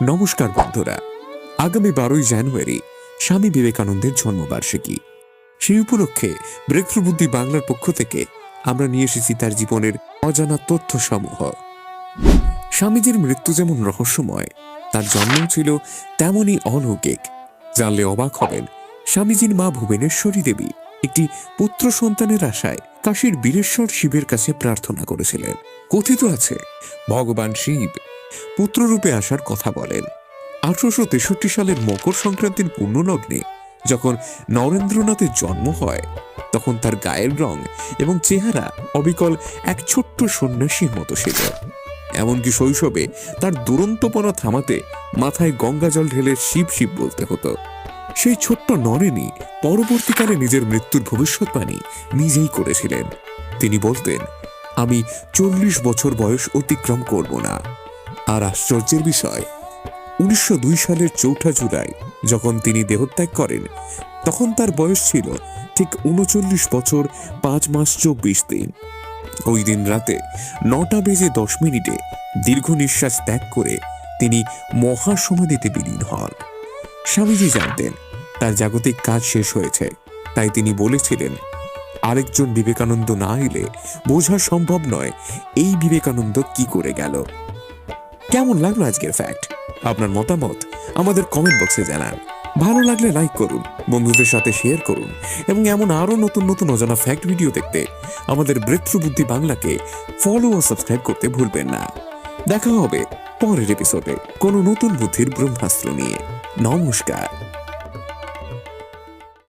নমস্কার বন্ধুরা, আগামী 12ই জানুয়ারি স্বামী বিবেকানন্দের জন্মবার্ষিকী। সেই উপলক্ষে ব্রেকথ্রু বুদ্ধি বাংলার পক্ষ থেকে আমরা নিয়ে এসেছি তার জীবনের অজানা তথ্য সমূহ। স্বামীজির মৃত্যু যেমন রহস্যময়, তার জন্মও ছিল তেমনই অলৌকিক। জানলে অবাক হবেন, স্বামীজির মা ভুবনেশ্বরী দেবী একটি পুত্র সন্তানের আশায় কাশীর বীরেশ্বর শিবের কাছে প্রার্থনা করেছিলেন। কথিত আছে, ভগবান শিব পুত্ররূপে আসার কথা বলেন। 1863 সালের মকর সংক্রান্তির পুণ্যলগ্নে যখন নরেন্দ্রনাথের জন্ম হয়, তখন তার গায়ের রং এবং চেহারা অবিকল এক ছোট্ট সন্ন্যাসীর মতো ছিল। এমনকি শৈশবে তার দুরন্তপনা থামাতে মাথায় গঙ্গা জল ঢেলে শিব শিব বলতে হতো। সেই ছোট্ট নরেনই পরবর্তীকালে নিজের মৃত্যুর ভবিষ্যৎবাণী নিজেই করেছিলেন। তিনি বলতেন, আমি 40 বছর বয়স অতিক্রম করব না। আর আশ্চর্যের বিষয়, 1902 সালের 4 জুলাই যখন তিনি দেহত্যাগ করেন, তখন তার বয়স ছিল ঠিক 39 বছর 5 মাস 24 দিন। ওই দিন রাতে 9টা বেজে 10 মিনিটে দীর্ঘ নিঃশ্বাস ত্যাগ করে তিনি মহাসমাধিতে বিলীন হন। স্বামীজি জানতেন তার জাগতিক কাজ শেষ হয়েছে, তাই তিনি বলেছিলেন, আরেকজন বিবেকানন্দ না এলে বোঝা সম্ভব নয় এই বিবেকানন্দ কি করে গেল। কেমন লাগলো আজকের ফ্যাক্ট? আপনার মতামত আমাদের কমেন্ট বক্সে জানান। ভালো লাগলে লাইক করুন, বন্ধুদের সাথে শেয়ার করুন এবং এমন আরো নতুন নতুন অজানা ফ্যাক্ট ভিডিও দেখতে আমাদের ব্রেকথ্রু বুদ্ধি বাংলাকে ফলো ও সাবস্ক্রাইব করতে ভুলবেন না। দেখা হবে পরের এপিসোডে কোনো নতুন বুদ্ধির ব্রহ্মাস্ত্র নিয়ে। নমস্কার।